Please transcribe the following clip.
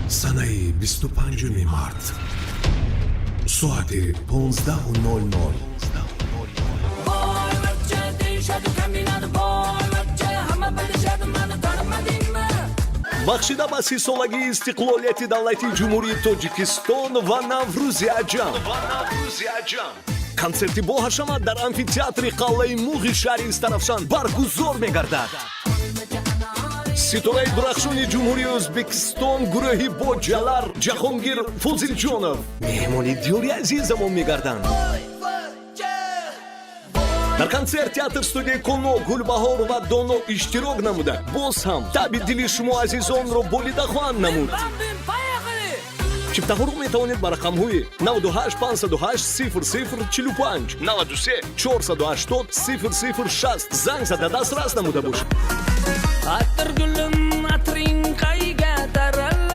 санаи 25 март соати 15:00 бахшида ба сисолагии истиқлолияти давлати ҷумҳурии тоҷикистон ва наврӯзиаҷам консерти боҳашамад дар амфитеатри қалъаи муғи шаҳри Истарафшан баргузор мегардад. ситораи дурахшони ҷумҳурии Ӯзбекистон гурӯҳи боҷалар Ҷаҳонгир Фозилҷонов меҳмони диёри азизамон мегарданд. дар консерт театр студияи Коно Гулбаҳор ва Доно иштирок намуда боз ҳам таъби дили шумо азизонро болида хоҳанд намуд. чиптаҳоро метавонед ба рақамҳои 98 508 0045 93 480 0060 занг зада дастрас намуда бошед. Атыр гүлім